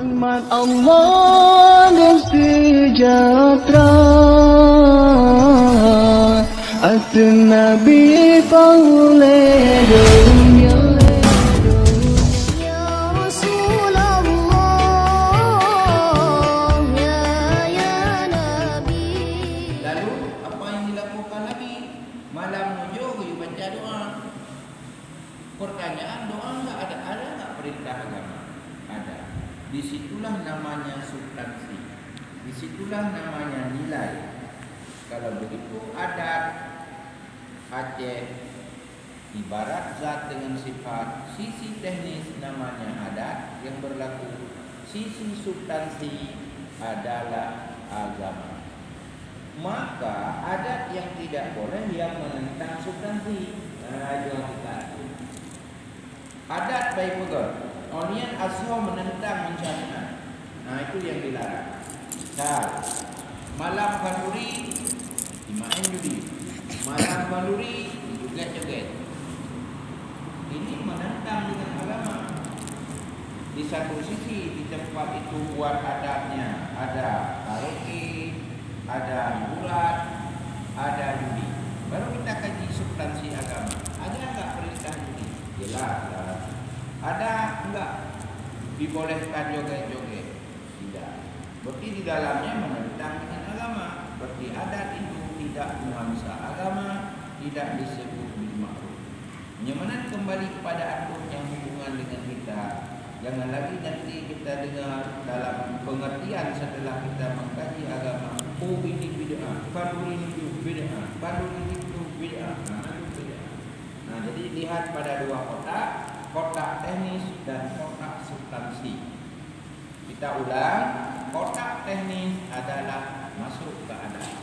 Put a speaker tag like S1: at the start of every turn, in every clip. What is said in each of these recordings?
S1: Rahmat Allah dan sejahtera atas Nabi paulih dunia.
S2: Ya Rasulullah, ya Nabi.
S3: Lalu apa yang dilakukan Nabi? Malam menuju baca doa. Pertanyaan doa enggak ada enggak perintah agama? Ada. Disitulah namanya substansi. Disitulah namanya nilai. Kalau begitu adat Aceh ibarat zat dengan sifat, sisi teknis namanya adat yang berlaku, sisi substansi adalah agama. Maka adat yang tidak boleh yang menentang substansi. Adat baik betul. Onian asal menentang mensyariat. Nah itu yang dilarang. Malam kanduri dimain judi. Malam kanduri joget-joget. Ini menentang dengan agama. Di satu sisi di tempat itu buat adatnya ada karaoke, ada hiburan, ada judi. Baru kita kaji substansi agama. Ada enggak perintah judi? Jelas. Ada enggak dibolehkan joget-joget? Tidak. Berarti di dalamnya menentang dengan agama. Berarti adat itu tidak nuansa agama, tidak disebut bil ma'ruf. Nyamanan kembali kepada atur yang hubungan dengan kita. Jangan lagi nanti kita dengar dalam pengertian setelah kita mengkaji agama. Oh ini bid'ah, baru ini bid'ah, baru ini bid'ah. Nah jadi lihat pada dua kotak. Kotak teknis dan kotak substansi. Kita ulang, kotak teknis adalah masuk ke adat.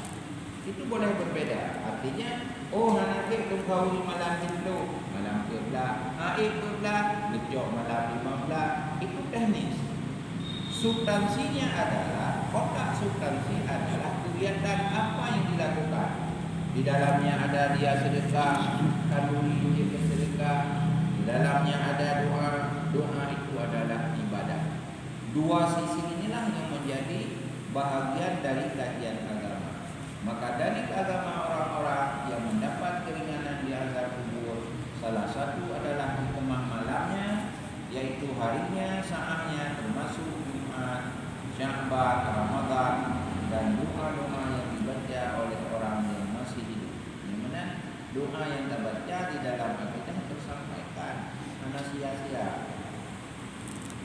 S3: Itu boleh berbeda. Artinya, oh nanti kau di malam itu, malam ke-11, ke-11, ngejok malam 15, itu teknis. Substansinya adalah, kotak substansi adalah kegiatan apa yang dilakukan. Di dalamnya ada dia sedekah, kanduri dia sedekah. Di dalamnya ada doa. Doa itu adalah ibadah. Dua sisi inilah yang menjadi bahagian dari kajian agama. Maka dari agama orang-orang yang mendapat keringanan di azab kubur, salah satu adalah hikmah malamnya, yaitu harinya, saatnya, termasuk Jumat, Sya'ban, Ramadan, dan doa-doa yang dibaca oleh orang yang masih hidup. Yang mana doa yang terbaca di dalam akidah tersampaikan, karena sia-sia.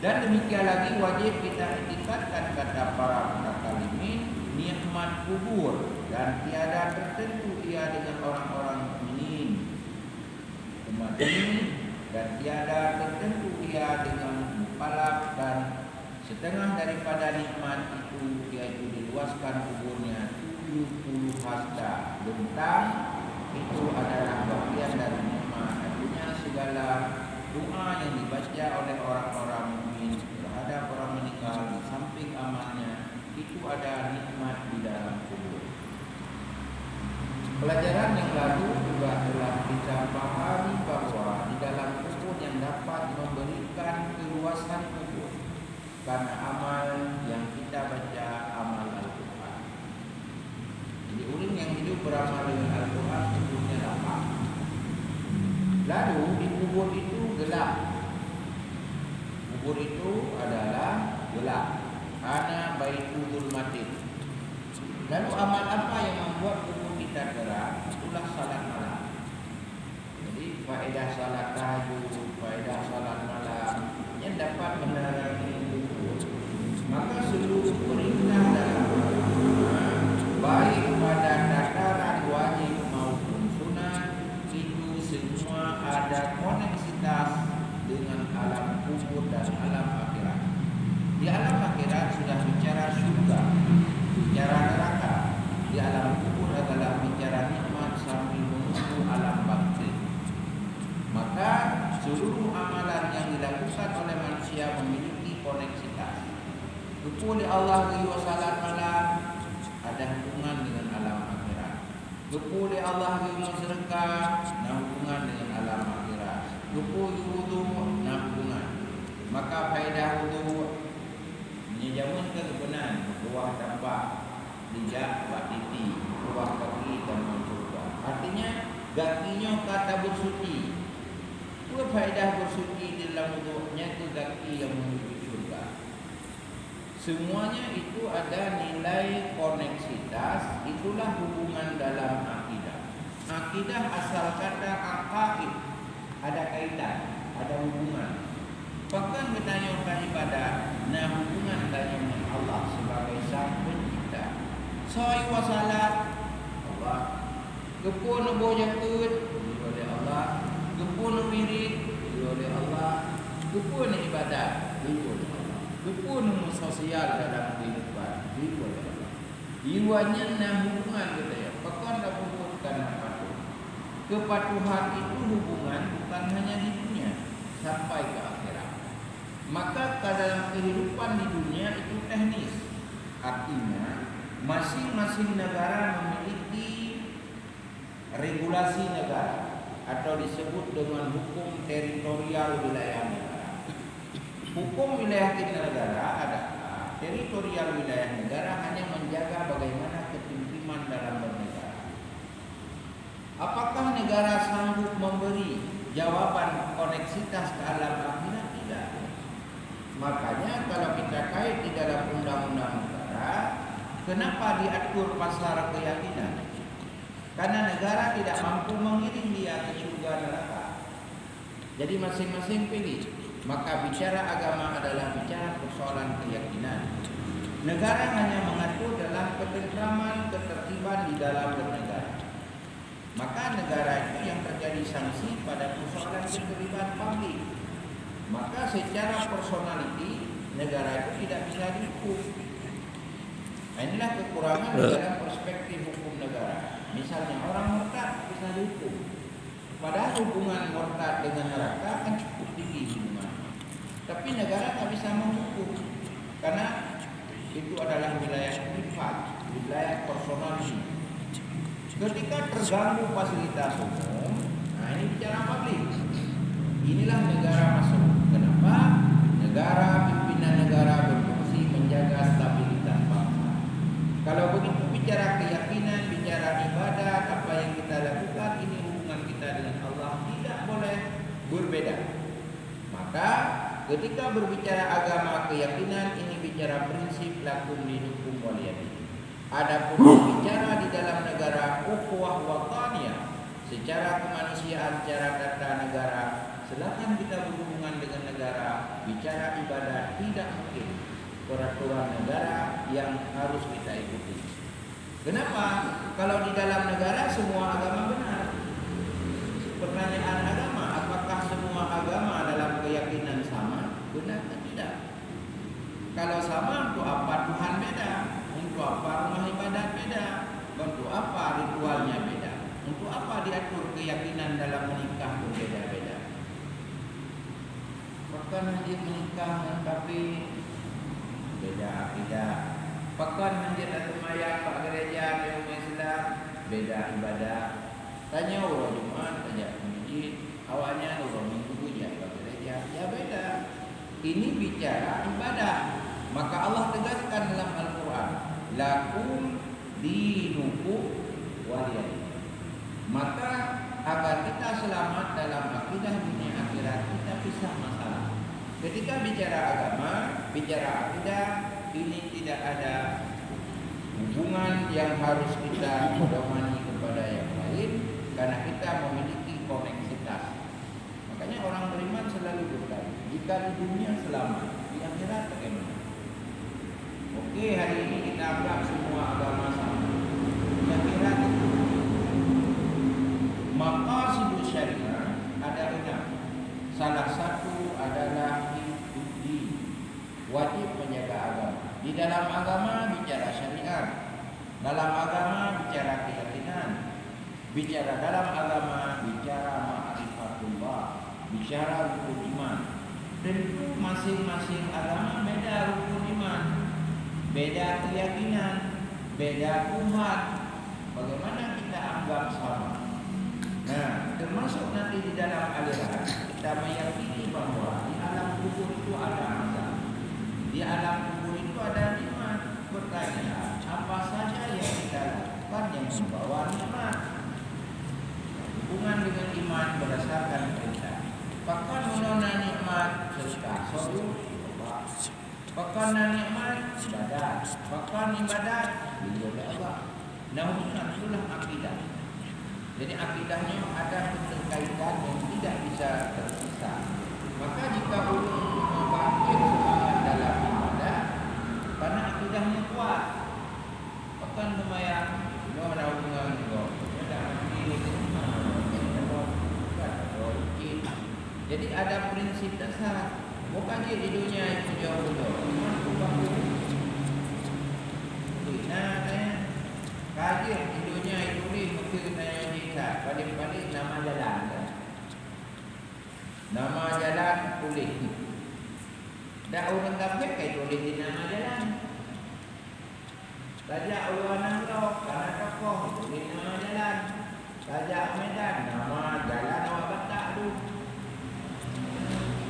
S3: Dan demikian lagi wajib kita etikatkan kata para mutakalimin, nikmat kubur dan tiada tertentu ia dengan orang-orang mukminin. Umat ini dan tiada tertentu ia dengan mukallaf, dan setengah daripada nikmat itu yaitu diluaskan kuburnya 70 hasta bentang. Itu adalah bagian dari nikmat. Artinya segala doa yang dibaca oleh orang-orang mukmin terhadap orang meninggal di samping amalnya, itu ada nikmat di dalam kubur. Pelajaran yang lalu juga telah kita pahami bahwa di dalam kubur yang dapat memberikan keluasan kubur karena amal yang kita baca, amal Al-Quran. Jadi orang yang hidup beramal dengan Al-Quran kuburnya lapang. Lalu di kubur itu gelap. Kubur itu adalah gelap. Ana baitul matin. Lalu amal apa yang membuat kubur kita terang? Itulah salat malam. Jadi faedah salat tahajud, faedah salat malam yang dapat menerangi kubur. Maka seluruh perintah dalam agama, baik pada tataran wajib maupun sunat, itu semua ada koneksitas dengan alam kubur dan alam akhirat. Di alam akhirat sudah bicara surga, bicara neraka. Di alam kubur adalah bicara nikmat sambil menuju alam bakti. Maka seluruh amalan yang dilakukan oleh manusia memiliki koneksitas. Kepada Allah wa salat malam ada hubungan dengan alam akhirat. Kepada Allah wa sedekah ada hubungan dengan alam akhirat. Kepada wudu ada hubungan. Maka faedah wudu ruah tapak, lidah buat titi, ruah kaki dan surga. Artinya kakinya kata bersuci. Apa faedah bersuci di dalam wuduknya itu kaki yang menuju surga. Semuanya itu ada nilai koneksitas, itulah hubungan dalam akidah. Akidah asal kata aqaid, ada kaitan, ada hubungan. Bahkan kita nyatakan ibadah, nah hubungan dengan Allah sebagai sang pencipta. Soi wasalat Allah, gepun nubo jakut oleh Allah, gepun wirid oleh Allah, gepun ibadah oleh Allah, gepun sosial dalam kehidupan oleh Allah. Iwanya nah hubungan kita ya. Bahkan dah bukan patuh. Kepatuhan itu hubungan bukan hanya di dunia sampai ke akhirat. Maka dalam kehidupan di dunia itu teknis. Artinya masing-masing negara memiliki regulasi negara atau disebut dengan hukum teritorial wilayah negara. Hukum wilayah negara adalah teritorial wilayah negara hanya menjaga bagaimana ketimpiman dalam bernegara. Apakah negara sanggup memberi jawaban koneksitas ke alam akhirat? Tidak. Makanya kalau kita kait di dalam undang-undang negara, kenapa diatur pasar keyakinan? Karena negara tidak mampu mengiring dia ke surga neraka. Jadi masing-masing pilih. Maka bicara agama adalah bicara persoalan keyakinan. Negara hanya mengatur dalam ketentraman, ketertiban di dalam bernegara. Maka negara itu yang terjadi sanksi pada persoalan keterlibatan publik. Maka secara personality negara itu tidak bisa dihukum. Nah, inilah kekurangan dalam perspektif hukum negara. Misalnya orang murtad bisa dihukum. Padahal hubungan murtad dengan neraka kan cukup tinggi hubungan. Tapi negara tak bisa menghukum karena itu adalah wilayah privat, wilayah personality. Ketika terganggu fasilitas umum, nah ini bicara publik. Inilah negara masuk. Kenapa? Negara, pimpinan negara berfungsi menjaga stabilitas bangsa. Kalau begitu bicara keyakinan, bicara ibadah, apa yang kita lakukan, ini hubungan kita dengan Allah tidak boleh berbeda. Maka ketika berbicara agama keyakinan, ini bicara prinsip lakum dinukum waliyadin. Adapun berbicara di dalam negara ukhuwah wataniyah, secara kemanusiaan, secara tata negara, silakan kita berhubungan dengan negara, bicara ibadah tidak mungkin peraturan negara yang harus kita ikuti. Kenapa? Kalau di dalam negara semua agama benar. Pertanyaan agama, apakah semua agama dalam keyakinan sama? Benar atau tidak? Kalau sama, untuk apa Tuhan beda? Untuk apa rumah ibadat beda? Untuk apa ritualnya beda? Untuk apa diatur keyakinan dalam menikah berbeda-beda? Bahkan hadir menikah tapi beda akidah. Bahkan hadir atau mayat Pak Gereja di rumah Islam beda ibadah. Tanya orang Jumat, tanya masjid, awalnya orang Minggu ya Pak Gereja, ya beda. Ini bicara ibadah. Maka Allah tegaskan dalam Al-Quran, lakum dinukum waliyadin. Maka agar kita selamat dalam akidah dunia akhirat, kita pisah masalah. Ketika bicara agama, bicara akidah, ini tidak ada hubungan yang harus kita pedomani kepada yang lain, karena kita memiliki koneksitas. Makanya orang beriman selalu bertanya, jika di dunia selamat, di akhirat bagaimana? Oke, hari ini kita anggap semua agama sama. Di akhirat itu maqasidus syariah ada 6. Salah satu adalah hifdzuddin, wajib menjaga agama. Di dalam agama bicara syariat, dalam agama bicara keyakinan, bicara dalam agama bicara ma'rifatullah, bicara rukun iman. Tentu masing-masing agama beda rukun iman, beda keyakinan, beda Tuhan. Bagaimana kita anggap sama? Nah, termasuk nanti di dalam aliran kita meyakini bahwa di alam kubur itu ada azab, di alam kubur itu ada nikmat. sedekah, solat, Pakan nikmat ibadat, pakan ibadat bila oleh Allah. Namun itulah akidah. Jadi akidahnya ada keterkaitan yang tidak bisa terpisah. Maka jika ulun membangkit semangat dalam ibadah, karena akidahnya kuat, pakan lumayan, dia ada hubungan juga. Dia tak mesti jadi ada prinsip dasar. Bukan je di dunia itu jauh-jauh. Nah, kajian di dunia itu ni mungkin tanya kita. Paling-paling nama jalan. Nama jalan boleh. Dah orang kafir kaya tulis di nama jalan. Raja Uluan Nangro, karena tokoh tulis nama jalan. Raja Medan, nama jalan awak batak tu.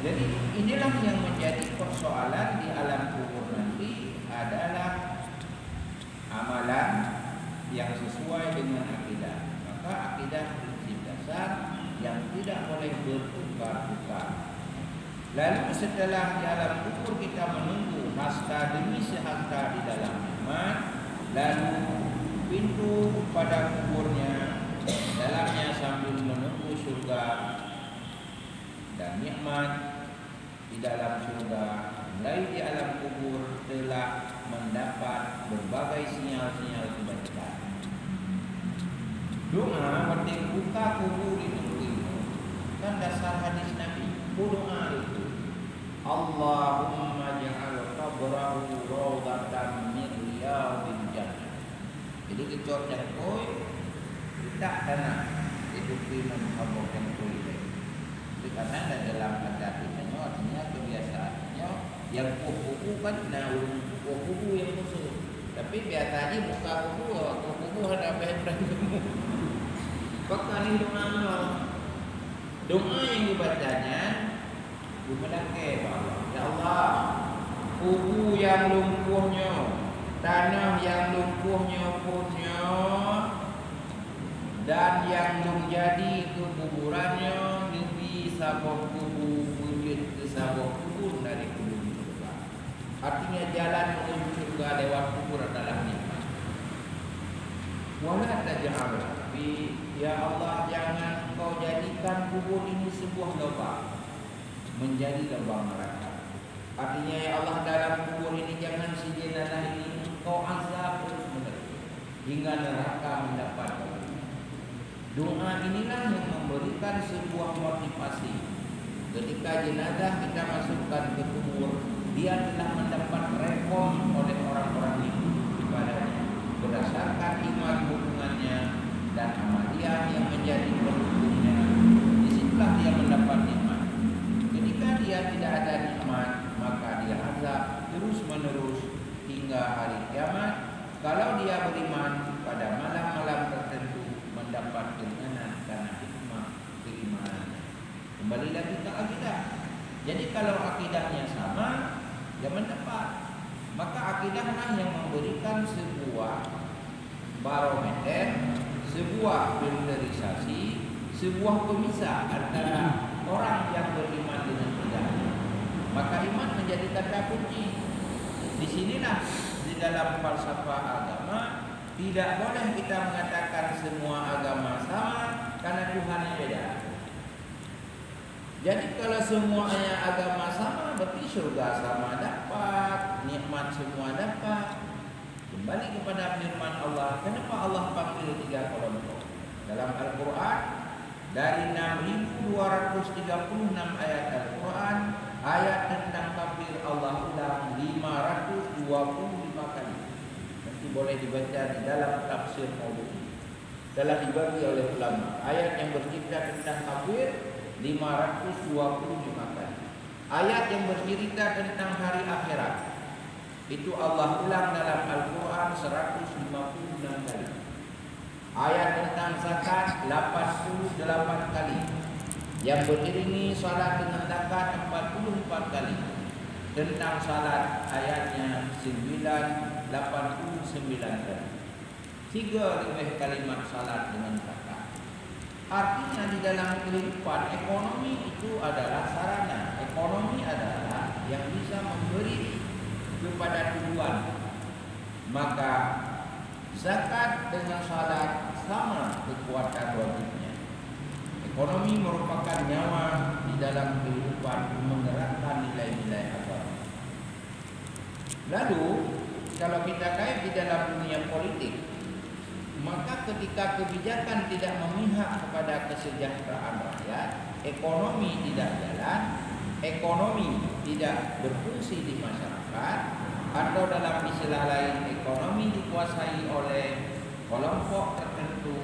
S3: Jadi inilah yang menjadi persoalan di alam kubur nanti adalah amalan yang sesuai dengan akidah. Maka akidah prinsip dasar yang tidak boleh bertukar-tukar. Lalu setelah di alam kubur kita menunggu hasta demi sehasta di dalam iman, lalu pintu pada kuburnya dalamnya sambil menunggu surga dan nikmat di dalam surga. Mulai di alam kubur telah mendapat berbagai sinyal-sinyal kebaikan. Doa penting buka kubur itu kan dasar hadis Nabi. Doa itu Allahumma ja'al qabrahu rawdatan min riyadil jannah. Jadi kecor cangkoi kita tanah itu pinon kabur cangkoi. Karena dalam kata kitanya artinya kebiasaannya yang kuku kan kuku yang musuh. Tapi biasanya buka kuku ada apa-apa semua. Bahkan doa yang dibacanya dimedake bahwa ya Allah, kuku yang lumpuhnya, tanah yang lumpuhnya punya dan yang menjadi kekuburannya sabuk kubur wujud ke sabuk kubur dari kubur surga. Artinya jalan menuju surga lewat kubur adalah nikmat. Wala taj'al ya Allah, jangan kau jadikan kubur ini sebuah lubang menjadi lubang neraka. Artinya ya Allah, dalam kubur ini jangan si jenazah ini kau azab terus menerus hingga neraka mendapat. Doa inilah yang memberikan sebuah motivasi. Ketika jenazah kita masukkan ke kubur, dia telah mendapat rekom oleh orang-orang itu kepadanya berdasarkan iman hubungannya dan amaliyah yang menjadi pendukungnya. Disitulah dia mendapat nikmat. Ketika dia tidak ada nikmat, maka dia azab terus menerus hingga hari kiamat. Kalau dia beriman pada malam-malam tertentu, mendapat keringanan karena hikmah keimanan. Kembali lagi ke akidah. Jadi kalau akidahnya sama, dia mendapat. Maka akidahlah yang memberikan sebuah barometer, sebuah filterisasi, sebuah pemisah antara orang yang beriman dengan tidak. Maka iman menjadi kata kunci. Di sinilah di dalam falsafah agama tidak boleh kita mengatakan semua agama sama karena Tuhannya beda. Jadi kalau semuanya agama sama, berarti surga sama dapat, nikmat semua dapat. Kembali kepada firman Allah, kenapa Allah panggil tiga kelompok? Dalam Al-Quran, dari 6.236 ayat Al-Quran, ayat tentang kafir Allah ulang 525 kali. Nanti boleh dibaca di dalam tafsir Maududi. Telah dibagi oleh ulama. Ayat yang bercerita tentang kafir 525 kali. Ayat yang bercerita tentang hari akhirat itu Allah ulang dalam Al-Quran 156 kali. Ayat tentang zakat 88 kali. Yang beriringi salat dengan zakat 44 kali. Tentang salat ayatnya 89 kali. 3 kalimat salat dengan zakat. Artinya di dalam kehidupan ekonomi itu adalah sarana. Ekonomi yang bisa memberi kepada tujuan, maka zakat dengan salat sama kekuatan wajibnya. Ekonomi merupakan nyawa di dalam kehidupan menggerakkan nilai-nilai agama. Lalu kalau kita kait di dalam dunia politik, maka ketika kebijakan tidak memihak kepada kesejahteraan rakyat, ekonomi tidak jalan, ekonomi tidak berfungsi di masyarakat, atau dalam istilah lain ekonomi dikuasai oleh kelompok tertentu.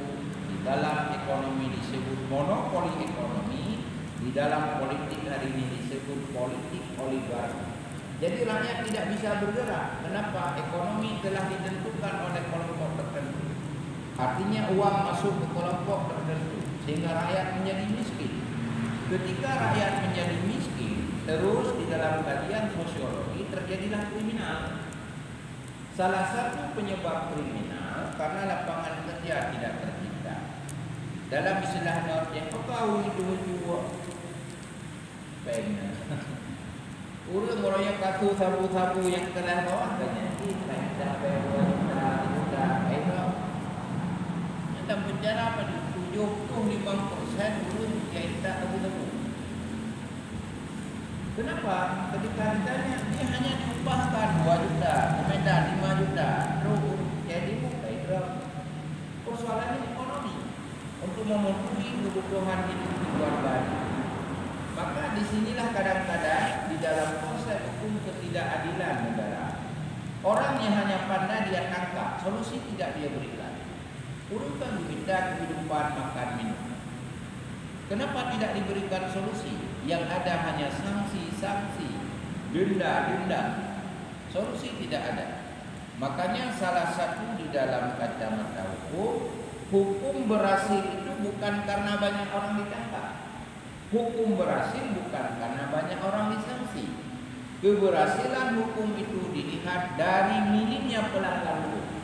S3: Di dalam ekonomi disebut monopoli ekonomi, di dalam politik hari ini disebut politik oligarki. Jadi rakyat tidak bisa bergerak. Kenapa? Ekonomi telah ditentukan oleh kelompok tertentu. Artinya uang masuk ke kelompok tertentu sehingga rakyat menjadi miskin. Ketika rakyat menjadi miskin, terus di dalam kajian sosiologi terjadilah kriminal. Salah satu penyebab kriminal karena lapangan kerja tidak tercipta. Dalam istilah Northnya, kau itu pengen. Urang orang kaku sabu-sabu yang telah bawa katanya kita dah bawa kita dalam penjara apa di 75% urang kita sabu-sabu. Kenapa? Ketika ditanya dia hanya diupahkan 2 juta, Medan 5 juta, terus jadi bukan persoalannya ekonomi untuk memenuhi kebutuhan hidup keluarga. Maka disinilah kadang-kadang di dalam proses hukum ketidakadilan negara, orang yang hanya pandai dia tangkap, solusi tidak dia berikan. Urutan diminta kehidupan makan minum. Kenapa tidak diberikan solusi? Yang ada hanya sanksi-sanksi, denda-denda. Solusi tidak ada. Makanya salah satu di dalam kacamata hukum berhasil itu bukan karena banyak orang ditangkap. Hukum berhasil bukan karena banyak orang disanksi. Keberhasilan hukum itu dilihat dari minimnya pelanggar hukum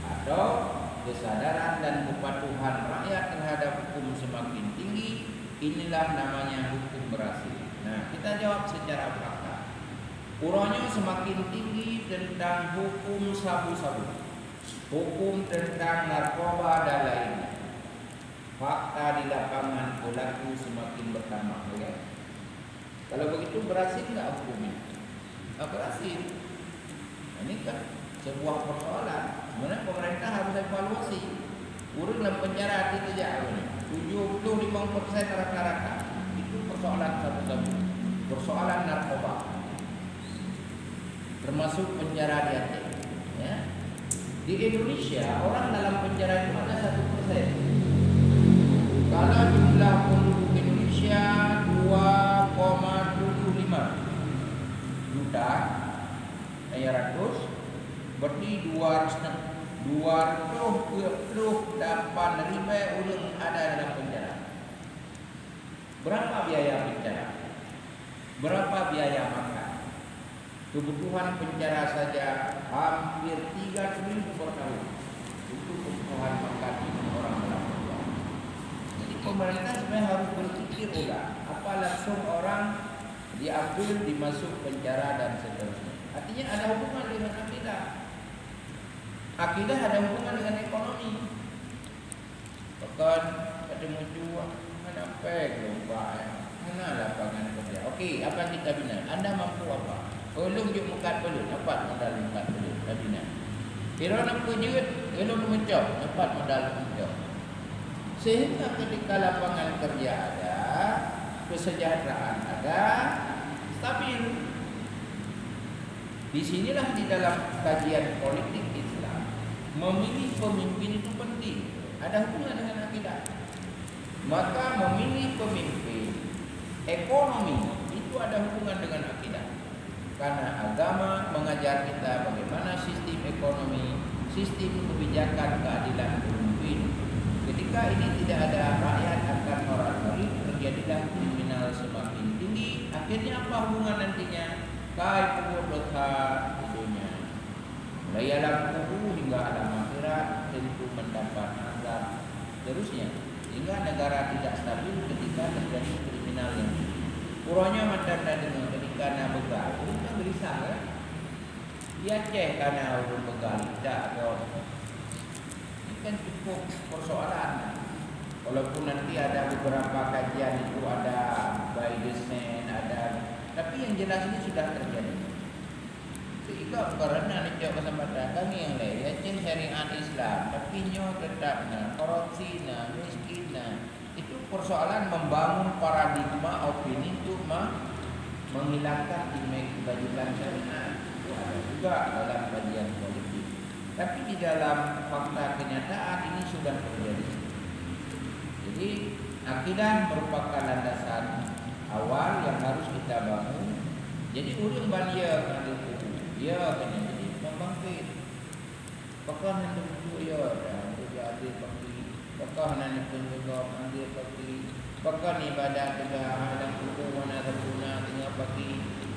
S3: atau kesadaran dan kepatuhan rakyat terhadap hukum semakin tinggi. Inilah namanya hukum berhasil. Nah, kita jawab secara fakta. Urangnya semakin tinggi tentang hukum sabu-sabu, hukum tentang narkoba dan lainnya. Fakta di lapangan pelaku semakin bertambah, ya? Kalau begitu berhasil nggak hukum ini? Berhasil. Ini kan sebuah persoalan. Sebenarnya pemerintah harus evaluasi. Urang dalam penjara tidak jauh. 75% rata-rata itu persoalan sabu-sabu, persoalan narkoba, termasuk penjara di Aceh. Ya. Di Indonesia orang dalam penjara itu ada 1%. Kalau jumlah penduduk Indonesia 2,75 juta, berarti 228.000 orang ada dalam penjara. Berapa biaya penjara? Berapa biaya makan? Kebutuhan penjara saja hampir 3 triliun per tahun. Itu kebutuhan makan orang dalam penjara. Jadi pemerintah sebenarnya harus berpikir ulang. Apa langsung orang diambil, dimasuk penjara dan seterusnya. Artinya ada hubungan dengan akidah. Akidah ada hubungan dengan ekonomi. Bahkan ada muncul mana mana lapangan kerja. Okey, apa yang kita bina? Anda mampu apa? Belum juk mukat belum, dapat modal mukat belum, dah bina. Kira nak kerja, belum mencop, dapat modal mencop. Sehingga ketika lapangan kerja ada, kesejahteraan ada, stabil. Di sinilah di dalam kajian politik Islam, memilih pemimpin itu penting. Ada hubungan dengan akidah. Maka memilih pemimpin ekonomi itu ada hubungan dengan akidah. Karena agama mengajar kita bagaimana sistem ekonomi, sistem kebijakan keadilan pemimpin. Ketika ini tidak ada, rakyat akan moratorium, terjadilah kriminal semakin tinggi. Akhirnya apa hubungan nantinya? Kai kubur dosa dunia. Mulai alam kubur hingga alam akhirat tentu mendapat azab terusnya. Hingga negara tidak stabil ketika terjadi kriminal yang tinggi. Kurangnya mantan dengan ketika Di Aceh karena ulun begali tak ada. Ini kan cukup persoalan. Walaupun nanti ada beberapa kajian itu ada by design, ada, tapi yang jelas ini sudah terjadi. Sehingga karena ni jawab kesempatan kami yang lain, Aceh syariat Islam, tapi nyo tetapnya korupsi, miskin, itu persoalan membangun paradigma opini untuk menghilangkan image kebajikan syariat. Itu ada juga dalam kajian politik. Tapi di dalam fakta kenyataan ini sudah terjadi. Jadi akidah merupakan landasan awal yang harus kita bangun. Jadi urang bania kan itu, dia kena jadi membangkit. Pakah nanti ya, dah jadi bangkit. Pakah nanti pun juga ambil bangkit. Pakah ni ibadat juga ada hukum mana terguna tinggal bagi.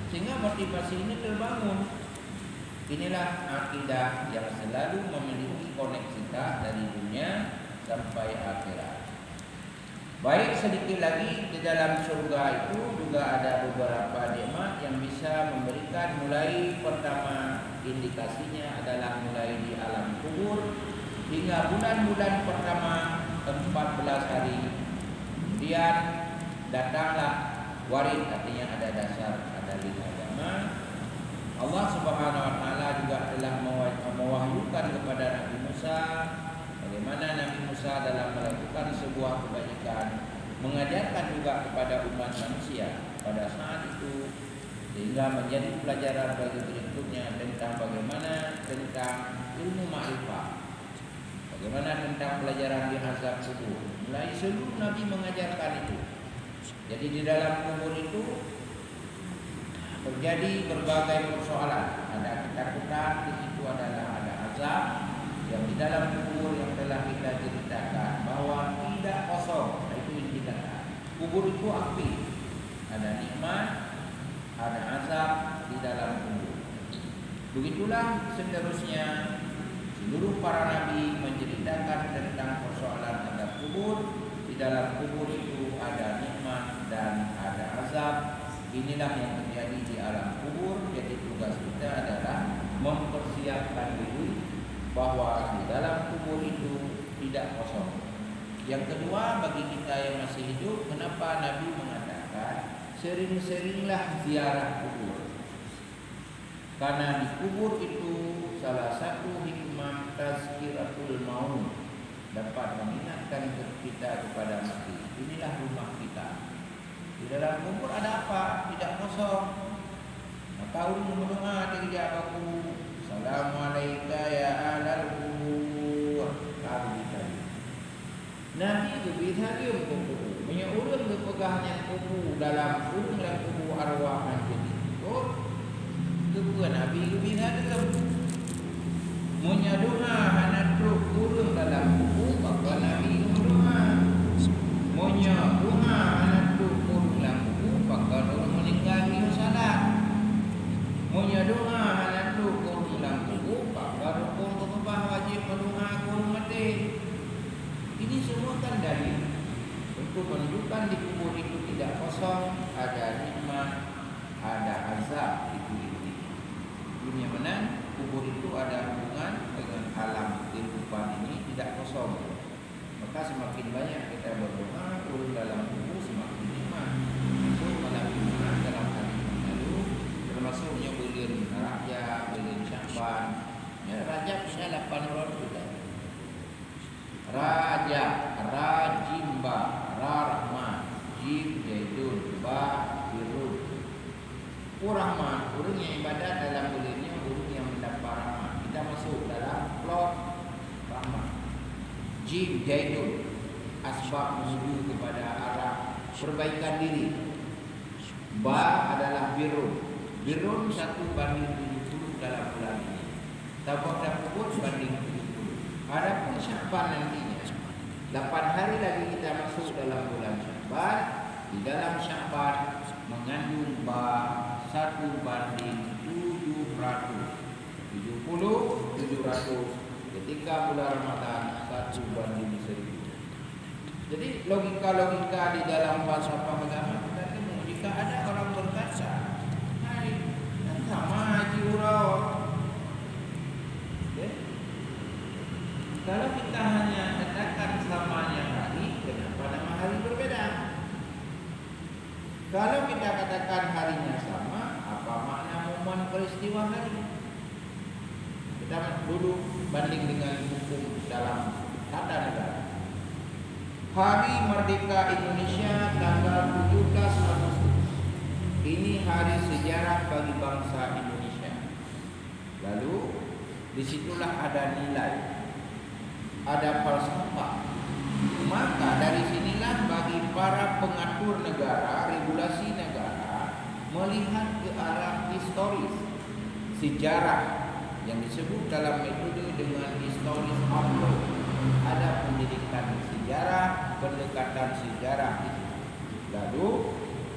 S3: Sehingga motivasi ini terbangun. Inilah akidah yang selalu memiliki koneksitas dari dunia sampai akhirat. Baik, sedikit lagi di dalam surga itu juga ada beberapa nikmat yang bisa memberikan, mulai pertama indikasinya adalah mulai di alam kubur hingga bulan-bulan pertama 14 hari. Kemudian datanglah warid, artinya ada dasar, ada link agama. Allah Subhanahu wa taala juga telah mewahyukan kepada Nabi Musa bagaimana Nabi Musa dalam melakukan sebuah kebajikan mengajarkan juga kepada umat manusia pada saat itu, sehingga menjadi pelajaran bagi berikutnya tentang bagaimana tentang ilmu ma'rifah, bagaimana tentang pelajaran di azab kubur. Mulai seluruh Nabi mengajarkan itu. Jadi di dalam kubur itu terjadi berbagai persoalan. Ada ketakutan, di situ adalah ada azab yang di dalam kubur yang telah kita ceritakan bahwa tidak kosong. Itu yang kita katakan. Kubur itu api. Ada nikmat, ada azab di dalam kubur. Begitulah seterusnya seluruh para nabi menceritakan tentang persoalan azab kubur. Di dalam kubur itu ada nikmat dan ada azab. Inilah yang terjadi di alam kubur. Jadi tugas kita adalah mempersiapkan diri bahwa di dalam kubur itu tidak kosong. Yang kedua, bagi kita yang masih hidup, kenapa Nabi mengatakan sering-seringlah ziarah kubur? Karena di kubur itu salah satu hikmah tazkiratul maut, dapat mengingatkan kita kepada mati. Inilah rumah kita. Di dalam kubur ada apa? Tidak kosong. Maka ulun berdoa ketika aku, Assalamualaikum ya ahlal kubur. Nabi itu bisa dia kubur. Punya ulun berpegahnya kubur dalam kubur arwah menjadi kubur. Kubur Nabi itu bisa dia. Punya doa anak turun dalam kubur, maka Nabi itu berdoa. Punya doa anak turun dalam kubur, maka orang meninggal itu salat. Punya doa anak turun dalam kubur, maka rukun khutbah wajib berdoa kurung mati. Ini semua kan dalil untuk menunjukkan di kubur itu tidak kosong, ada nikmat, ada azab itu intinya. Dunia mana kubur itu ada hubungan dengan alam kehidupan ini tidak kosong. Maka semakin banyak kita berdoa turun dalam kubur, semakin nikmat. Masuk malam Jumat dalam hari lalu, termasuknya bulan Rajab, bulan Syaban. Ya, Rajab sudah 8 bulan sudah. Rajab, Rajimba, Rahman, Jim, Zaidun, Ba, Birun. Rahman, urang yang ibadat dalam bulannya, urang yang mendapat rahmat. Kita masuk dalam plot rahmat. Jim, Zaidun, asbab menuju kepada arah perbaikan diri. Ba adalah Birun. Birun 1 banding 70 dalam bulan ini. Tabak dan kubur banding 70. Adapun Syaban nantinya 8 hari lagi kita masuk dalam bulan Syaban. Di dalam Syaban mengandung ba 1 banding 700. 700. Ketika bulan Ramadan 1 banding 1000. Jadi logika-logika di dalam falsafah agama kita temu. Jika ada orang berkata, "Hai, sama haji urau, merayakan harinya sama, apa makna momen peristiwa hari? Kita dulu banding dengan hukum dalam tata negara. Hari Merdeka Indonesia tanggal 17 Agustus. Ini hari sejarah bagi bangsa Indonesia. Lalu disitulah ada nilai, ada falsafah. Maka dari sinilah bagi para pengatur negara, regulasi negara melihat ke arah historis, sejarah yang disebut dalam metode dengan historis approach. Ada pendidikan sejarah, pendekatan sejarah. Lalu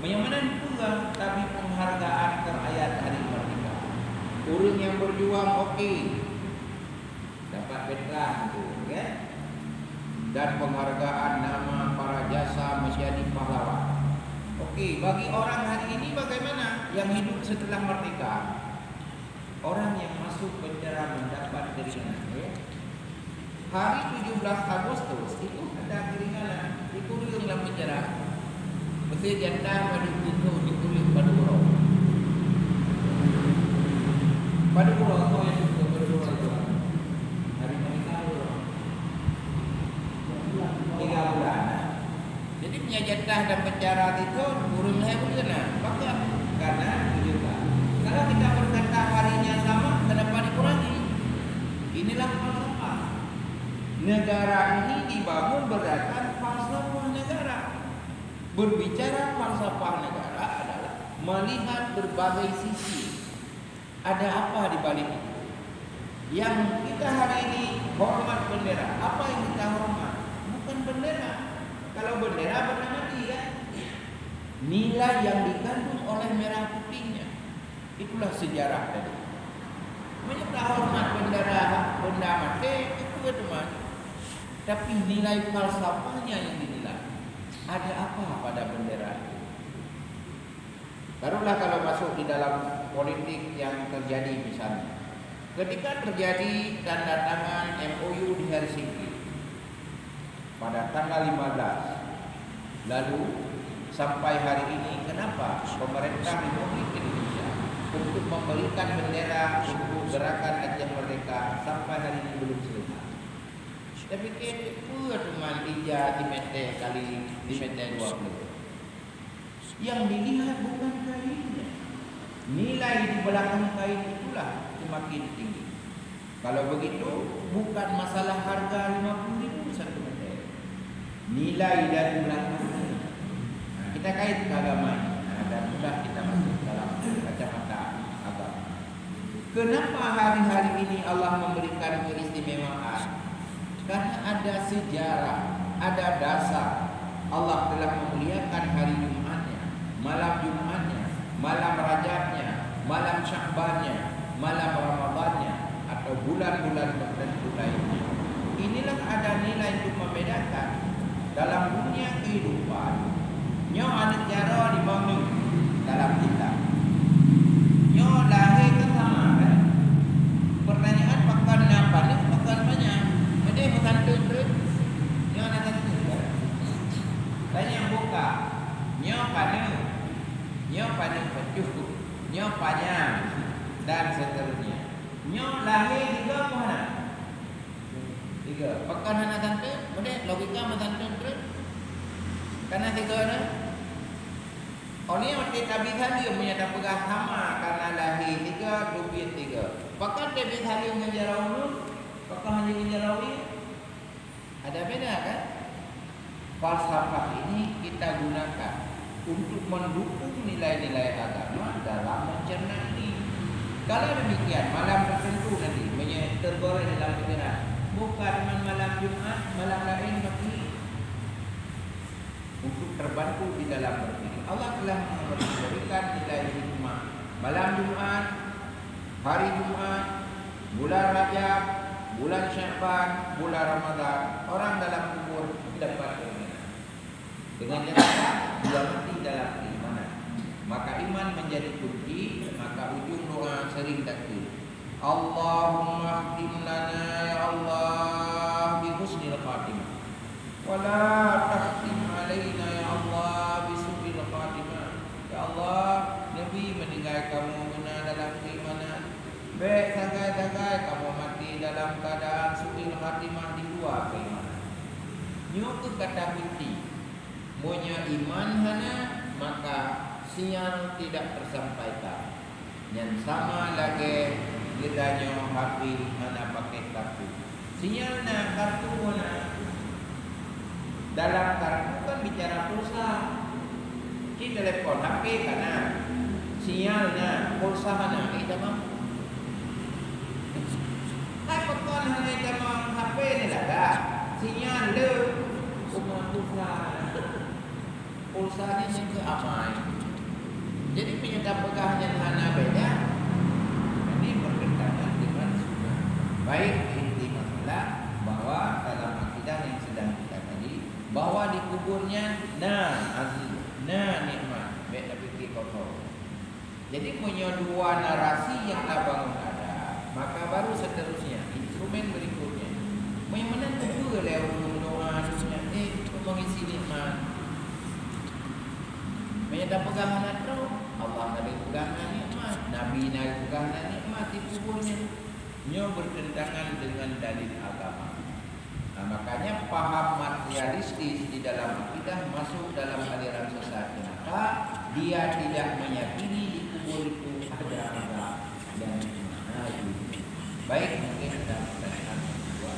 S3: menyamakan pula tapi penghargaan terayat hari merdeka. Orang yang berjuang okey, dapat veteran tu, kan? Dan penghargaan nama para jasa menjadi pahlawan. Okey, bagi orang hari ini bagaimana yang hidup setelah merdeka? Orang yang masuk penjara mendapat keringanan. Hari 17 Agustus itu ada keringanan, dikurung dalam penjara. Mesti janda pada pintu dikulit pada urang. Pada urang kau yang juga berdoa itu. Hari mereka urang 3 bulan. Jadi punya jatah dan penjara itu kurung saya boleh nak. Maka karena juga. Kalau kita berkata harinya sama, kenapa dikurangi? Inilah falsafah. Negara ini dibangun berdasarkan falsafah negara. Berbicara falsafah negara adalah melihat berbagai sisi. Ada apa di balik itu? Yang kita hari ini hormat bendera. Apa yang kita hormat? Bukan bendera. Kalau bendera bernama dia, nilai yang dikandung oleh merah putihnya. Itulah sejarah tadi. Kita hormat bendera, benda mati itu teman. Tapi nilai falsafahnya yang dinilai. Ada apa pada bendera itu? Barulah kalau masuk di dalam politik yang terjadi misalnya. Ketika terjadi tanda tangan MOU di Helsinki pada tanggal 15, lalu sampai hari ini kenapa pemerintah Republik Indonesia untuk memberikan bendera untuk gerakan Aceh Merdeka sampai hari ini belum selesai? Saya pikir itu cuma 3 dimeter kali dimeter 20. Yang dilihat bukan kainnya. Nilai di belakang kain itulah semakin tinggi. Kalau begitu bukan masalah harga 50.000 satu meter. Nilai dari belakang kain. Kita kait ke agama dan mudah kita masuk dalam kacamata agama. Kenapa hari-hari ini Allah memberikan keistimewaan? Karena ada sejarah, ada dasar. Allah telah memuliakan hari Jumatnya, malam Jumatnya, malam Rajabnya, malam Sya'bannya, malam Ramadannya, atau bulan-bulan tertentu lainnya. Inilah ada nilai untuk membedakan dalam dunia kehidupan. Nyo anak jaro dibangun dalam kitab. Nyo lahir ke sama kan? Pertanyaan pakan apa ni? Pakan banyak. Ada makan terus. Nyo anak satu kan? Tanya yang buka. Nyo panu pecuh. Nyo panjang dan seterusnya. Nyo lahir 3 mana? 3. Pakan anak satu. Boleh logika makan terus. Karena 3 ada. Orang yang tak bisa dia menyatakan pegah sama karena lahir 3, duit 3. Pakan dia bisa dia menjarah ulun, pakan hanya menjarawi. Ada beda kan? Falsafah ini kita gunakan untuk mendukung nilai-nilai agama dalam mencerna ini. Kalau demikian, malam tertentu nanti tergoreng dalam pikiran. Bukan malam Jumat, malam lain bagi untuk terbantu di dalam berpikir. Allah telah memberikan nilai hikmah. Malam Jumat, hari Jumat, bulan Rajab, bulan Sya'ban, bulan Ramadan, orang dalam kubur dapat keringanan. Dengan catatan dia mati dalam keimanan. Maka iman menjadi kunci. Maka ujung doa sering takbir. Allahumma khtim lana ya Allah bi husnil khatimah. Wala takhtim alaina ya Allah bisu'il khatimah. Ya Allah, Baik sagai-sagai kamu mati dalam keadaan suil khatimah di luar keimanan. Nyo ke kata binti. Monya iman hana maka sinyal tidak tersampaikan. Yang sama lagi gedanya HP hana pakai kartu. Sinyalnya kartu mana? Dalam kartu kan bicara pulsa. Kita telepon HP karena sinyalnya pulsa hana kita mampu. Kon hanya jamang HP ni lah dah. Sinyal le pulsa ni juga amai. Jadi penyedap pegahan hana beda. Ini bertentangan dengan sunnah. Baik inti masalah bahwa dalam akidah yang sedang kita tadi bahwa di kuburnya aziz, nikmat, baik tapi kotor. Jadi punya dua narasi yang abang ada, maka baru seterusnya instrumen berikutnya. Yang mana tu lewat doa-doanya mengisi nikmat. Menyedap pegangan itu Allah Nabi pegangan nikmat, Nabi pegangan nikmat di kuburnya. Nyo bertentangan dengan dalil agama. Nah, makanya paham materialistis di dalam akidah masuk dalam aliran sesat. Maka dia tidak meyakini di kubur itu ada agama dan baik mungkin ada pertanyaan kedua.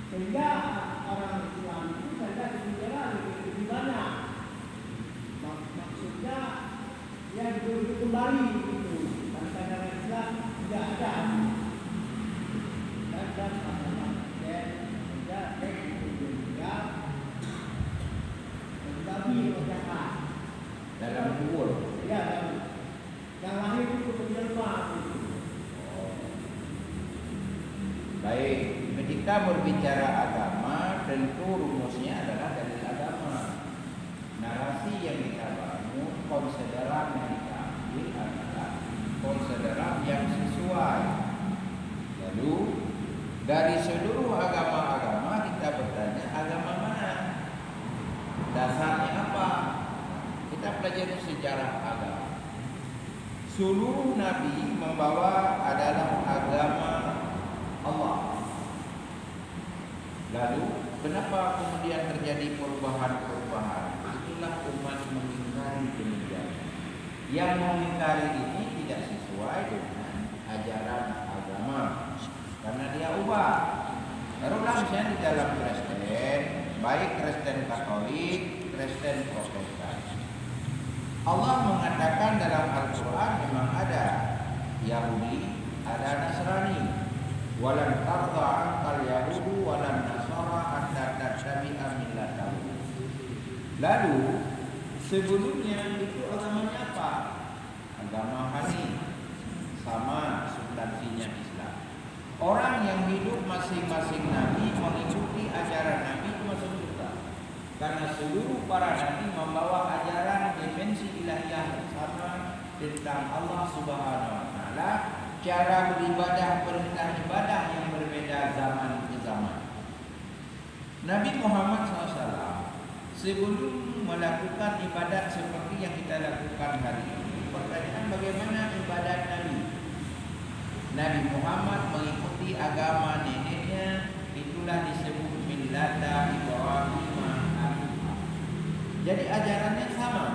S4: Sehingga orang Islam itu saja dibicara lebih banyak. Maksudnya dia hidup kembali gitu. Dan cara Islam tidak ada. Dan babi berjahat
S3: Dalam kubur.
S4: ya, yang lahir itu menjelma.
S3: Baik, ketika berbicara agama tentu rumusnya adalah dalil agama. Narasi yang kita bangun, konsideran yang kita ambil adalah konsideran yang sesuai. Lalu dari seluruh agama-agama kita bertanya agama mana? Dasarnya apa? Kita pelajari sejarah agama. Seluruh nabi membawa adalah agama Allah. Lalu kenapa kemudian terjadi perubahan-perubahan? Itulah umat mengingkari demikian. Yang mengingkari ini tidak sesuai dengan ajaran agama karena dia ubah. Taruhlah misalnya di dalam Kristen, baik Kristen Katolik, Kristen Protestan. Allah mengatakan dalam Al-Quran memang ada Yahudi, ada Nasrani. Walan tarda ankal yahudu walan nasara hatta tattabi'a millatahum. Lalu sebelumnya itu agamanya apa? Agama Hanif, sama substansinya Islam. Orang yang hidup masing-masing nabi mengikuti ajaran nabi itu masuk surga. Karena seluruh para nabi membawa ajaran dimensi ilahiyah yang sama tentang Allah Subhanahu wa taala. Cara beribadah, perintah ibadah yang berbeda zaman ke zaman. Nabi Muhammad SAW sebelum melakukan ibadat seperti yang kita lakukan hari ini, pertanyaan bagaimana ibadat Nabi? Nabi Muhammad mengikuti agama neneknya, itulah disebut millata Ibrahim Hanifah. Jadi ajarannya sama.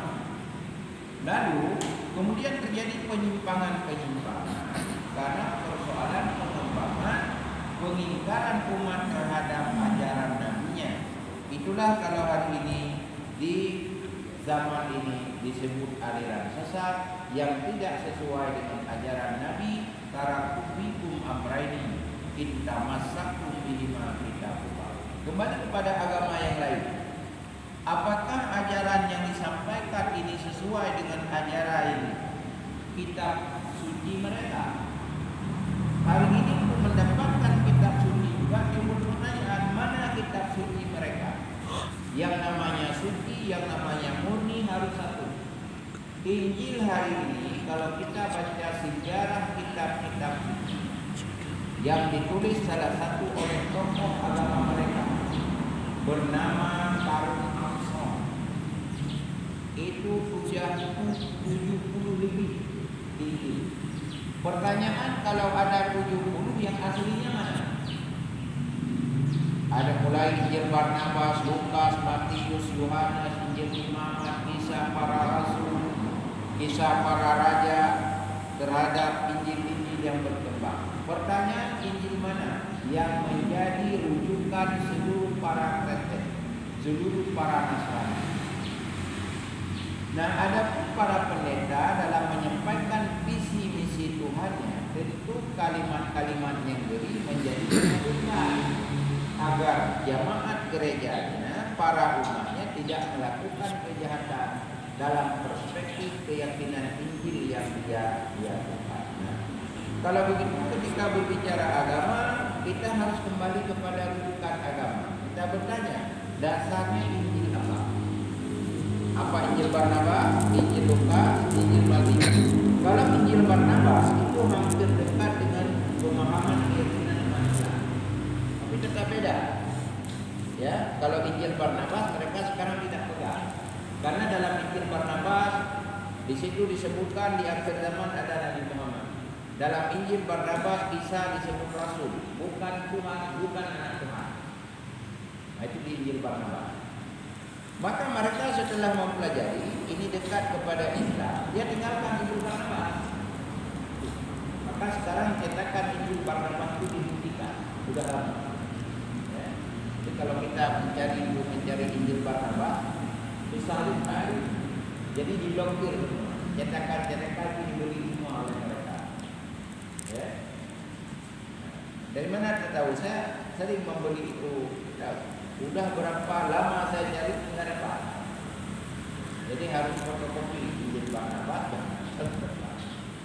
S3: Lalu kemudian terjadi penyimpangan-penyimpangan karena persoalan pengembangan pengingkaran umat terhadap ajaran nabinya. Itulah kalau hari ini di zaman ini disebut aliran sesat yang tidak sesuai dengan ajaran Nabi. Tarakubikum amraini intamassakum bihima kitabullah. Kembali kepada agama yang lain. Apakah ajaran yang disampaikan ini sesuai dengan ajaran kitab suci mereka? Hari ini untuk mendapatkan kitab suci juga timbul pertanyaan, mana kitab suci kalau kita baca sejarah kitab-kitab yang ditulis salah satu oleh tokoh agama mereka bernama Karl Amson, itu sudah 70 lebih tinggi. Pertanyaan, kalau ada 70 yang aslinya mana? Ada mulai Injil Barnabas, Lukas, Matius, Yohanes, Injil Muhammad, kisah para rasul, kisah para raja, terhadap Injil-Injil yang berkembang. Pertanyaan, Injil mana yang menjadi rujukan seluruh para Kristen, seluruh para Nasrani? Nah, adapun para pendeta dalam menyampaikan visi misi Tuhannya, tentu kalimat-kalimat yang beri menjadi rujukan agar jamaat gerejanya, para umatnya tidak melakukan kejahatan dalam perspektif keyakinan Injil yang dia lakukan. Nah, kalau begitu ketika berbicara agama, kita harus kembali kepada rujukan agama. Kita bertanya, dasarnya Injil apa? Apa Injil Barnabas, Injil Lukas, Injil Matius? Kalau Injil Barnabas itu hampir dekat dengan pemahaman keyakinan umat Islam, tapi tetap beda. Ya, kalau Injil Barnabas mereka sekarang tidak pegang, karena dalam Injil Barnabas di situ disebutkan di akhir zaman ada Nabi Muhammad. Dalam Injil Barnabas Isa disebut rasul, bukan Tuhan, bukan anak Tuhan. Nah, itu di Injil Barnabas. Maka mereka setelah mempelajari ini dekat kepada Islam, dia tinggalkan Injil Barnabas. Maka sekarang cetakan Injil Barnabas itu dihentikan, sudah lama. Ya. Jadi kalau kita mencari Injil Barnabas, susah sekali. Jadi diblokir semua. Cetakan-cetakan itu dibeli semua oleh mereka. Ya. Dari mana kita tahu? Saya sering membeli itu. Udah berapa lama saya cari tidak dapat. Jadi harus fotokopi Injil Barnabas.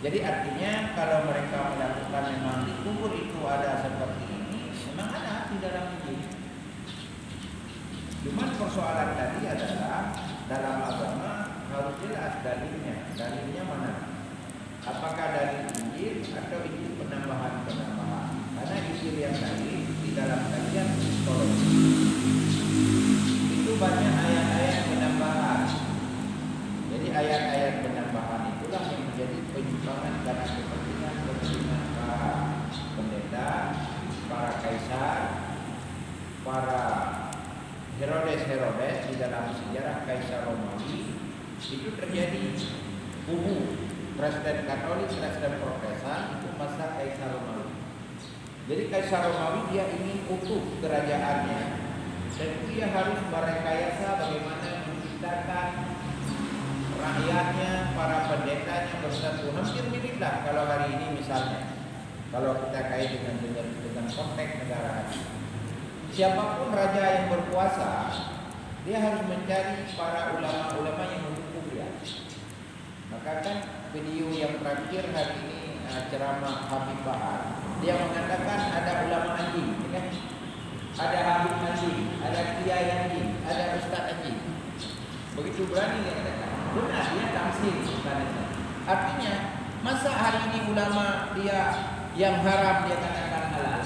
S3: Jadi artinya kalau mereka melakukan memang di kubur itu ada seperti ini, memang ada di dalam Injil. Cuman persoalan tadi adalah dalam agama harus jelas dalilnya. Dalilnya mana? Apakah dalil Injil atau Injil penambahan-penambahan? Karena Injil yang tadi di dalam kajian psikologi itu banyak ayat-ayat penambahan. Jadi ayat-ayat penambahan itulah yang menjadi penyimpangan karena kepentingan para pendeta, para kaisar, para Herodes di dalam sejarah Kaisar Romawi. Itu terjadi kubu Kristen Katolik, Kristen Protestan itu masa Kaisar Romawi. Jadi Kaisar Romawi dia ingin utuh kerajaannya, dan dia harus merekayasa bagaimana menciptakan rakyatnya, para pendetanya bersatu. Hampir miriplah kalau hari ini misalnya, kalau kita kait dengan konteks negara. Siapapun raja yang berkuasa, dia harus mencari para ulama-ulama yang mendukung dia. Maka kan video yang terakhir hari ini ceramah Habib Bahar, dia mengatakan ada ulama anjing, ya kan? Ada Habib anjing, ada kiai anjing, ada ustaz anjing. Begitu berani dia katakan. Benar, dia tamsil sebenarnya. Artinya, masa hari ini ulama dia yang haram dia katakan halal?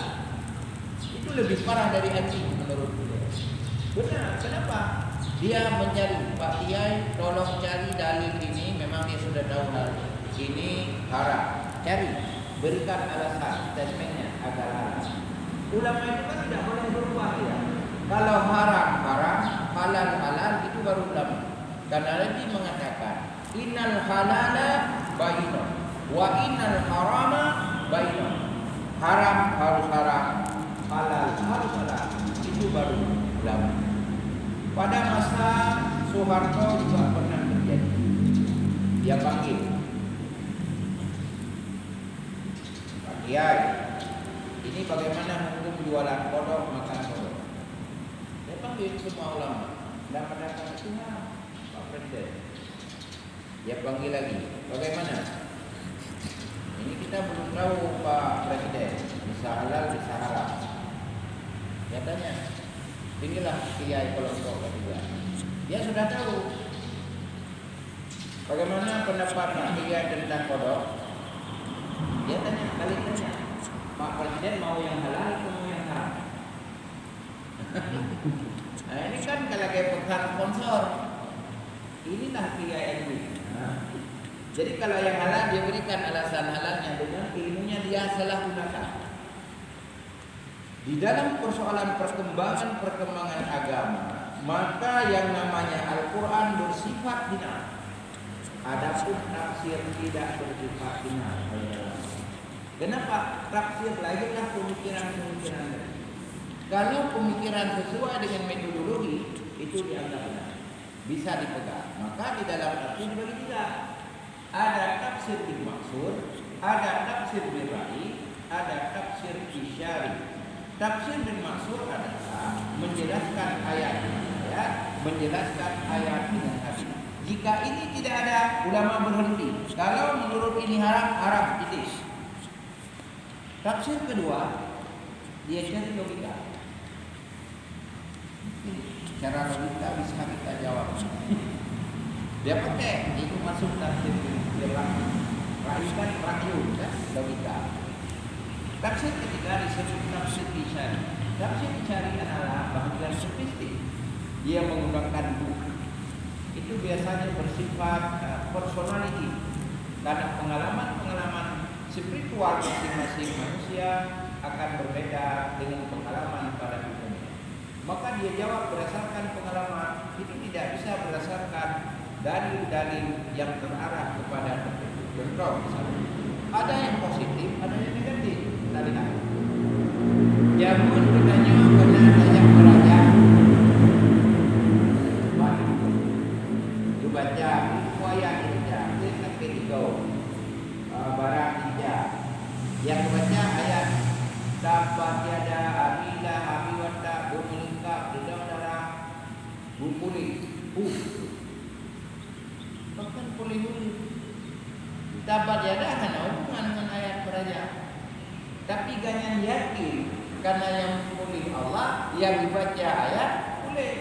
S3: Itu lebih parah dari anjing menurut dia. Benar, kenapa? Dia mencari, Pak Kiai tolong cari dalil ini, memang dia sudah tahu hal ini haram. Cari, berikan alasan, statementnya agar halal. Ulama itu kan tidak boleh berubah ya. Kalau haram, halal, itu baru ulama. Karena Nabi mengatakan, innal halala bainun, wa innal harama bainun. Haram harus haram, halal harus halal. Itu baru ulama. Pada masa Soeharto juga pernah terjadi. Dia panggil Pak Kiai, ini bagaimana hukum jualan kodok, makan kodok? Dia panggil semua ulama dan mendatang itu Pak Presiden. Dia panggil lagi, bagaimana? Ini kita belum tahu Pak Presiden, bisa halal, bisa haram. Dia tanya, inilah kiai kelompok ketiga. Dia sudah tahu Bagaimana pendapat Pak Kiai tentang kodok? Dia balik tanya, Pak Presiden mau yang halal atau mau yang haram? Nah ini kan kalau kayak pegang sponsor, inilah Kiai MUI. Jadi kalau yang halal dia berikan alasan halalnya dengan ilmunya dia salah gunakan. Di dalam persoalan perkembangan agama, maka yang namanya Al-Quran bersifat benar. Adapun tafsir tidak bersifat benar. Kenapa? Tafsir lahirlah pemikiran-pemikiran. Kalau pemikiran sesuai dengan metodologi itu dianggap benar, bisa dipegang. Maka di dalam tafsir bagi tiga. Ada tafsir bil maksud, ada tafsir bil ra'i, ada tafsir isyari. Tafsir bil maksud adalah menjelaskan ayat, menjelaskan ayat dengan hadis. Jika ini tidak ada, ulama berhenti. Kalau menurut ini haram titis. Tafsir kedua, dia cari logika. Cara logika bisa kita jawab. Dia pakai itu masuk tafsir bil ra'i. Ra'i kan rakyun, logika. Tafsir ketiga disebut tafsir isyari. Tafsir isyari adalah bahagian sofistik. Dia menggunakan buku. Itu biasanya bersifat personality. Karena pengalaman spiritual masing-masing manusia akan berbeda dengan pengalaman pada dunia. Maka dia jawab berdasarkan pengalaman. Itu tidak bisa berdasarkan dalil-dalil yang terarah kepada tertentu. Contoh misalnya, ada yang positif, ada yang negatif. Kita lihat. Jamun katanya benar banyak beraja. Itu baca ayat tidak, tapi itu barang tidak. Yang baca ayat dapat tiada amila abiwata bermelengkap di dalam darah bukulit. Bahkan pulih-pulih. Dapat tiada karena hubungan dengan ayat beraja. Tapi ganyan yakin karena yang pulih Allah yang dibaca ayat boleh.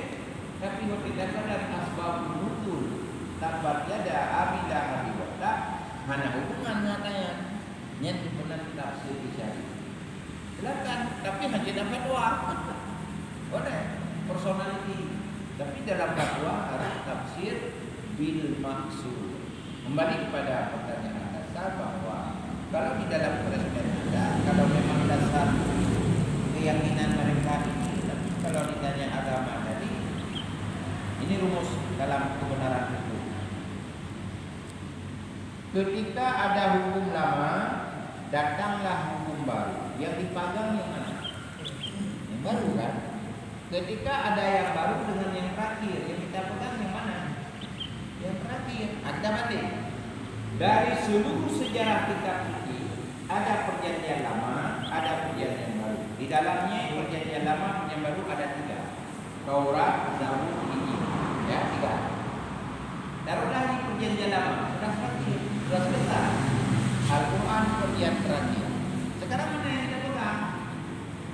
S3: Tapi tidak kadang asbab nuzul dapat tiada amila abiwata mana hubungan dengan ayat. Yang benar tafsir dicari. Silakan, tapi hanya dapat doa. Boleh, personality. Tapi dalam fatwa harus tafsir bil maksud. Kembali kepada pertanyaan dasar bahwa kalau di dalam presiden ada, kalau memang dasar keyakinan mereka ini, tapi kalau ditanya agama tadi, ini rumus dalam kebenaran hukum. Ketika ada hukum lama, datanglah hukum baru. Yang dipegang yang mana? Yang baru kan? Ketika ada yang baru dengan yang terakhir, yang kita pegang yang mana? Yang terakhir. Kita balik. Dari seluruh sejarah kitab fikih ada perjanjian lama, ada perjanjian baru. Di dalamnya perjanjian lama, perjanjian baru ada tiga. Taurat, Zabur, Injil. Ya, tiga. Taruhlah di perjanjian lama, sudah selesai. Al-Quran perjanjian terakhir. Sekarang mana yang kita pegang?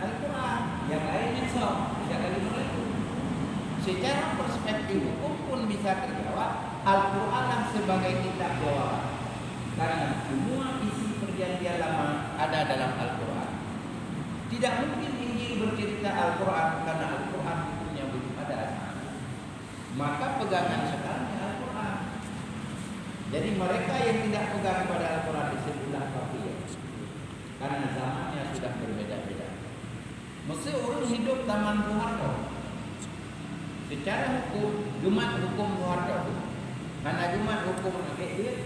S3: Al-Quran. Yang lain mensos, tidak lagi berlaku. Secara perspektif hukum pun bisa terjawab. Al-Quran lah sebagai kitab jawaban. Karena semua isi perjanjian lama ada dalam Al-Quran. Tidak mungkin Injil bercerita Al-Quran karena Al-Quran hukumnya belum ada. Maka pegangan sekarang Al-Quran. Jadi mereka yang tidak pegang pada Al-Quran disebutlah kafir. Karena zamannya sudah berbeda-beda. Mesti orang hidup zaman Soeharto. Secara hukum, Jumat hukum Soeharto. Karena Jumat hukum dia.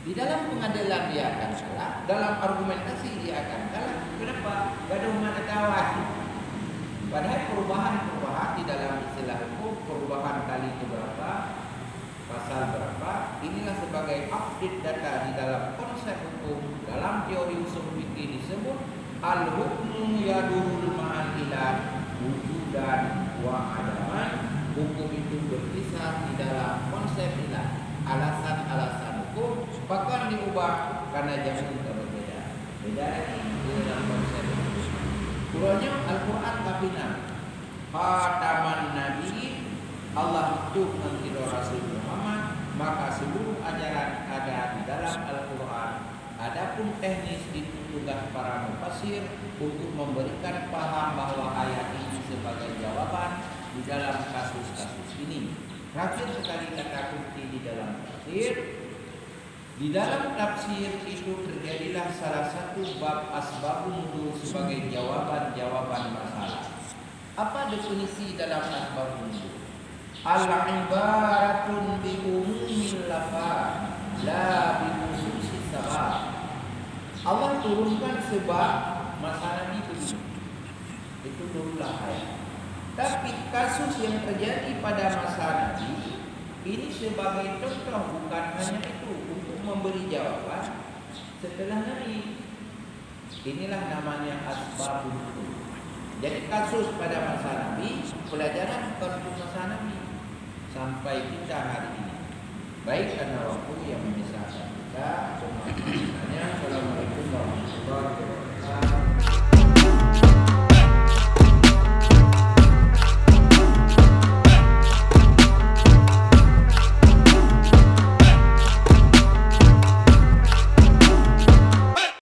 S3: Di dalam pengadilan dia akan salah, dalam argumentasi dia akan salah. Kenapa? Gaduh mana kawan. Padahal perubahan di dalam istilah hukum, perubahan kali berapa, pasal berapa, inilah sebagai update data di dalam konsep hukum. Dalam teori usul fikih disebut al-hukmu yadurul ma'anilan wujudan wa adaman. Hukum itu berkisar di dalam konsep ilah. Alasan-alasan hukum bahkan diubah karena zaman berbeda. Beda lagi di dalam konsep hukum. Kurangnya Al-Quran kafinan. Khataman Nabi Allah itu nanti Rasul Muhammad maka seluruh ajaran ada di dalam Al-Quran. Adapun teknis itu tugas para mufassir untuk memberikan paham bahwa ayat ini sebagai jawaban di dalam kasus-kasus ini. Terakhir sekali kata kunci di dalam tafsir. Di dalam tafsir itu terjadilah salah satu bab asbabun nuzul sebagai jawaban-jawaban masalah. Apa definisi dalam asbabun nuzul? Al-ibaratun bi umumil lafaz la bi khususis sabab. Allah turunkan sebab masalah itu. Itu dululah ayat. Tapi kasus yang terjadi pada masa Nabi ini sebagai contoh, bukan hanya itu, untuk memberi jawaban setelah Nabi. Inilah namanya asbabun nuzul. Jadi kasus pada masa Nabi, pelajaran untuk masa Nabi sampai kita hari ini. Baik, karena waktu yang memisahkan kita. Assalamualaikum warahmatullahi wabarakatuh.